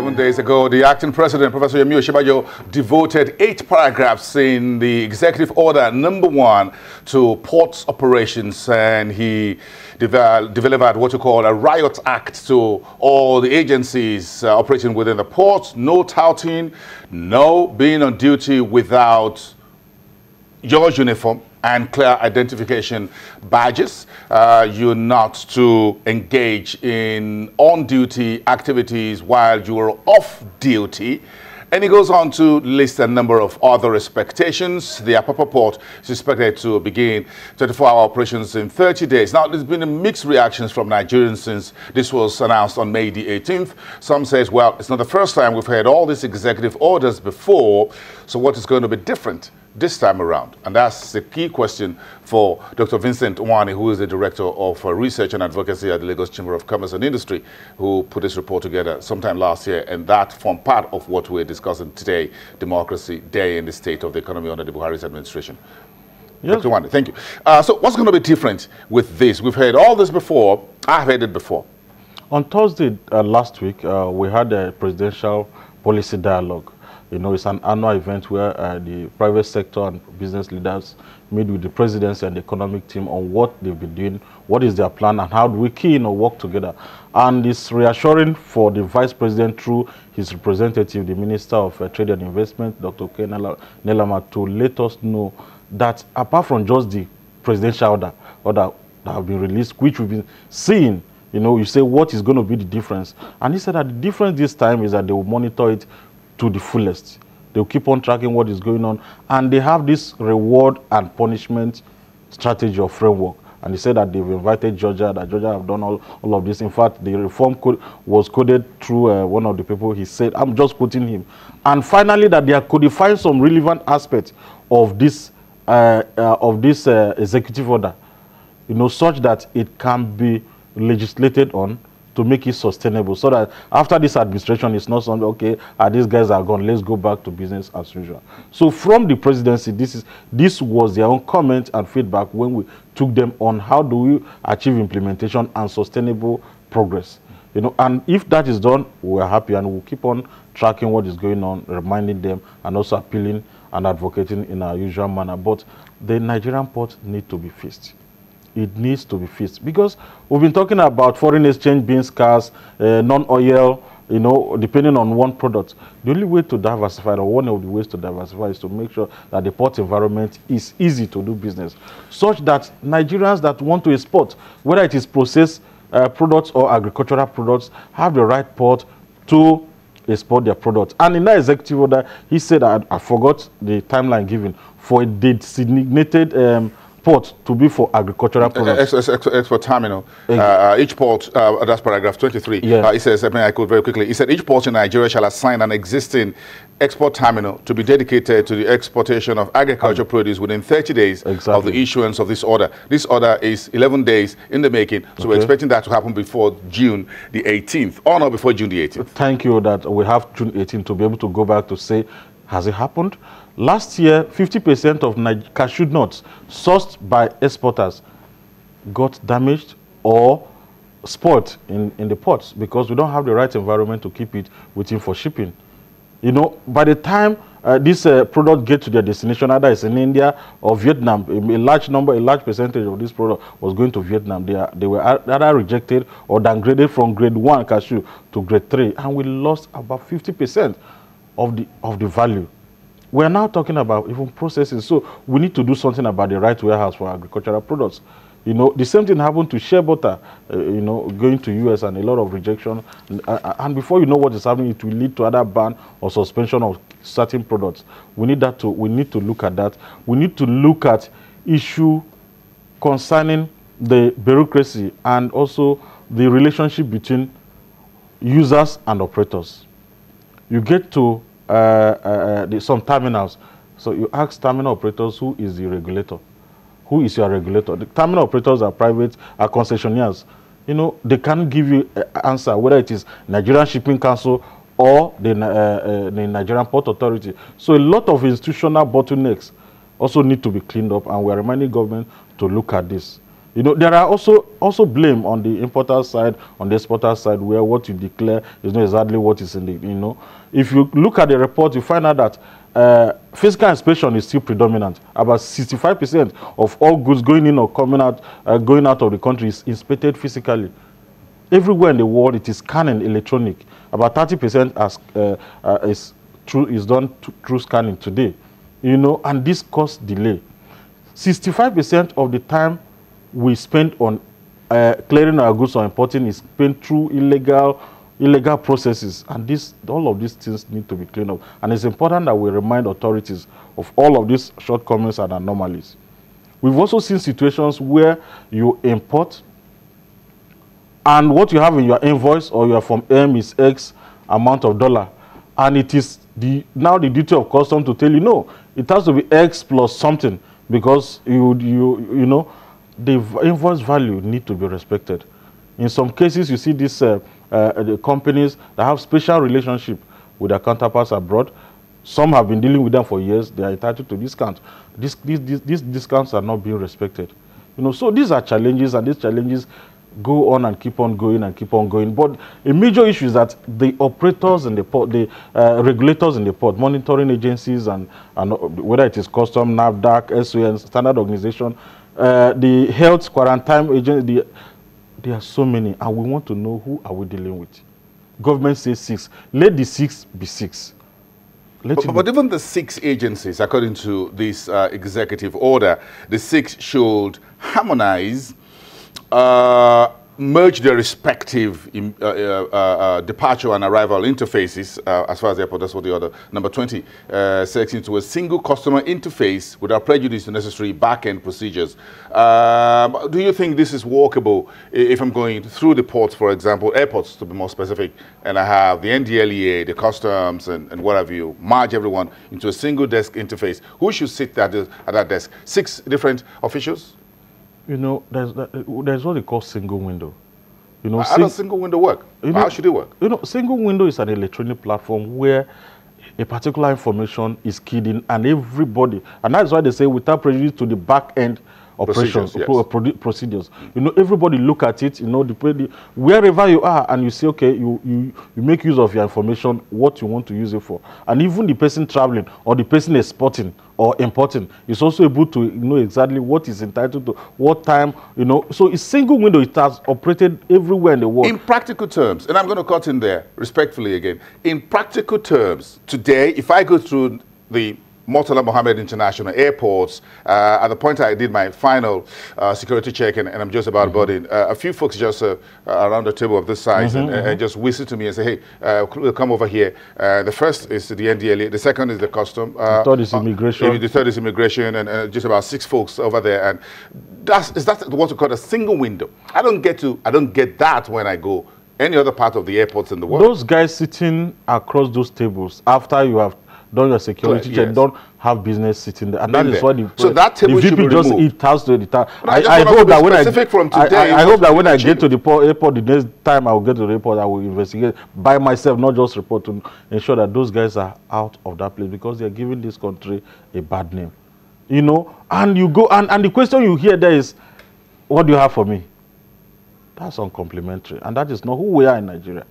7 days ago, the acting president, Professor Yemi Osinbajo, devoted 8 paragraphs in the executive order #1 to ports operations, and he delivered what you call a riot act to all the agencies operating within the ports. No touting, no being on duty without your uniform and clear identification badges. You're not to engage in on-duty activities while you're off-duty. And he goes on to list a number of other expectations. The Apapa port is expected to begin 24-hour operations in 30 days. Now, there's been mixed reactions from Nigerians since this was announced on May the 18th. Some says, well, it's not the first time we've heard all these executive orders before, so what is going to be different this time around? And that's the key question for Dr. Vincent Nwani, who is the Director of Research and Advocacy at the Lagos Chamber of Commerce and Industry, who put this report together sometime last year, and that formed part of what we're discussing today, Democracy Day in the state of the economy under the Buhari's administration. Yes. Dr. Nwani, thank you. So what's going to be different with this? We've heard all this before. I've heard it before. On Thursday last week, we had a presidential policy dialogue. You know, it's an annual event where the private sector and business leaders meet with the presidency and the economic team on what they've been doing, what is their plan, and how do we key in or work together. And it's reassuring for the vice president through his representative, the Minister of Trade and Investment, Dr. K. Nelama, to let us know that apart from just the presidential order that have been released, which we've been seeing, you know, you say what is going to be the difference. And he said that the difference this time is that they will monitor it to the fullest. They'll keep on tracking what is going on, and they have this reward and punishment strategy or framework. And he said that they've invited Georgia, that Georgia have done all of this. In fact, the reform code was coded through one of the people. He said, I'm just quoting him. And finally, that they are codifying some relevant aspects of this executive order, you know, such that it can be legislated on to make it sustainable, so that after this administration, it's not something, okay, these guys are gone, let's go back to business as usual. So from the presidency, this was their own comment and feedback when we took them on how do we achieve implementation and sustainable progress. You know, and if that is done, we're happy, and we'll keep on tracking what is going on, reminding them, and also appealing and advocating in our usual manner. But the Nigerian port need to be fixed. It needs to be fixed, because we've been talking about foreign exchange being scarce, non-oil, you know, depending on one product. The only way to diversify, or one of the ways to diversify, is to make sure that the port environment is easy to do business, such that Nigerians that want to export, whether it is processed products or agricultural products, have the right port to export their products. And in that executive order, he said, I forgot the timeline given, for a designated port to be for agricultural products. Export terminal. Each port, that's paragraph 23. Yeah. It says, I quote very quickly, it said, each port in Nigeria shall assign an existing export terminal to be dedicated to the exportation of agricultural produce within 30 days of the issuance of this order. This order is 11 days in the making, so we're expecting that to happen before June the 18th, or not before June the 18th. Thank you that we have June 18th to be able to go back to say, has it happened? Last year, 50% of cashew nuts sourced by exporters got damaged or spoiled in the ports, because we don't have the right environment to keep it waiting for shipping. You know, by the time this product get to their destination, either it's in India or Vietnam, a large percentage of this product was going to Vietnam. They were either rejected or downgraded from grade 1 cashew to grade 3, and we lost about 50% of the value. We're now talking about even processing, so we need to do something about the right warehouse for agricultural products. You know, the same thing happened to shea butter, you know, going to US, and a lot of rejection. And before you know what is happening, it will lead to other ban or suspension of certain products. We need to look at that. We need to look at issue concerning the bureaucracy and also the relationship between users and operators. You get to some terminals, so you ask terminal operators, who is the regulator? Who is your regulator? The terminal operators are private, are concessionaires. You know, they can't give you an answer, whether it is Nigerian Shipping Council or the Nigerian Port Authority. So a lot of institutional bottlenecks also need to be cleaned up, and we are reminding government to look at this. You know, there are also blame on the importer side, on the exporter side, where what you declare is not exactly what is in the, you know. If you look at the report, you find out that physical inspection is still predominant. About 65% of all goods going in or coming out, going out of the country is inspected physically. Everywhere in the world, it is scanned electronic. About 30% is done through scanning today. You know, and this causes delay. 65% of the time we spend on clearing our goods or importing is spent through illegal processes, and all of these things need to be cleaned up. And it's important that we remind authorities of all of these shortcomings and anomalies. We've also seen situations where you import, and what you have in your invoice or your Form M is X amount of dollar, and it is now the duty of custom to tell you, no, it has to be X plus something, because you know, the invoice value need to be respected. In some cases, you see these the companies that have special relationship with their counterparts abroad. Some have been dealing with them for years. They are entitled to discount. These discounts are not being respected. You know, so these are challenges, and these challenges go on and keep on going and keep on going. But a major issue is that the operators in the port, the regulators in the port, monitoring agencies, and whether it is custom, NAFDAC, SON, standard organization, the health quarantine agency, there are so many, and we want to know who are we dealing with. Government says 6. Let the 6 be 6. But even the 6 agencies, according to this executive order, the 6 should harmonize, merge their respective departure and arrival interfaces, as far as the airport. That's what the order number 20 says, into a single customer interface without prejudice to necessary back-end procedures. Do you think this is workable if I'm going through the ports, for example, airports to be more specific, and I have the NDLEA, the customs, and what have you, merge everyone into a single desk interface? Who should sit at that desk? 6 different officials? You know, there's what they call single window. You know, how does single window work? How should it work? You know, single window is an electronic platform where a particular information is keyed in, and everybody, and that's why they say without prejudice to the back end operations, procedures. You know, everybody look at it, you know, wherever you are, and you say, okay, you make use of your information, what you want to use it for. And even the person traveling or the person exporting or importing is also able to know exactly what is entitled to, what time, you know. So it's single window. It has operated everywhere in the world. In practical terms, and I'm going to cut in there respectfully again, in practical terms, today, if I go through the Murtala Mohammed International Airports, at the point I did my final security check, and I'm just about boarding, a few folks just around the table of this size and just whistle to me and say, hey, we'll come over here. The first is the NDLA, the second is the custom. The third is immigration. The third is immigration, and just about 6 folks over there. And is that what we call a single window? I don't get that when I go any other part of the airports in the world. Those guys sitting across those tables after you have done your security check, don't have business sitting there, and that is why that table the VP just removed. It has to the time. I hope that when I hope that when I get to the airport, the next time I will get to the airport, I will investigate by myself, not just report, to ensure that those guys are out of that place, because they are giving this country a bad name. You know, and you go and the question you hear there is, what do you have for me? That's uncomplimentary, and that is not who we are in Nigeria.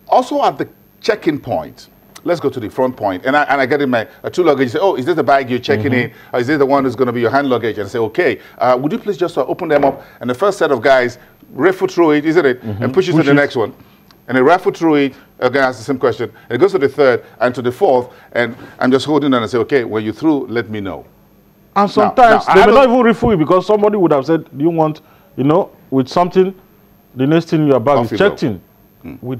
Also at the check-in point, let's go to the front point, and I get in my 2 luggage. Say, oh, is this the bag you're checking in? Or is this the one who's going to be your hand luggage? And I say, okay, would you please just open them up? And the first set of guys riffle through it, isn't it? And pushes to the next one. And they raffle through it, again, ask the same question. And it goes to the third and to the fourth, and I'm just holding on and say, okay, when you're through, let me know. And sometimes they may not even refill you, because somebody would have said, do you want, you know, with something, the next thing in your bag is checked in. We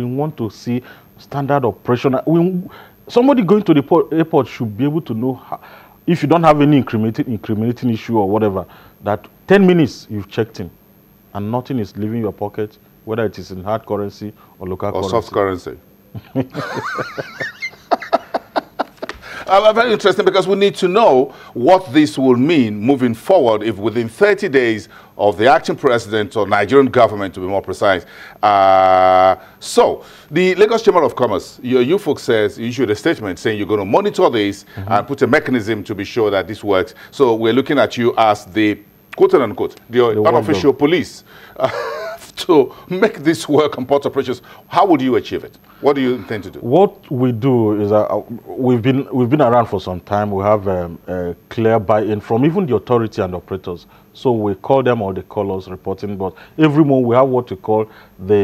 want to see standard operation. Somebody going to the airport should be able to know how, if you don't have any incriminating issue or whatever, that 10 minutes you've checked in and nothing is leaving your pocket, whether it is in hard currency or local currency. Or soft currency. Very interesting, because we need to know what this will mean moving forward if within 30 days of the acting president or Nigerian government, to be more precise. So the Lagos Chamber of Commerce, you folks says you issued a statement saying you're going to monitor this and put a mechanism to be sure that this works. So we're looking at you as the quote and unquote, the unofficial police, to make this work on port operations? How would you achieve it? What do you intend to do? What we do is we've been around for some time. We have a clear buy-in from even the authority and operators. So we call them or they call us reporting. But every month we have what we call the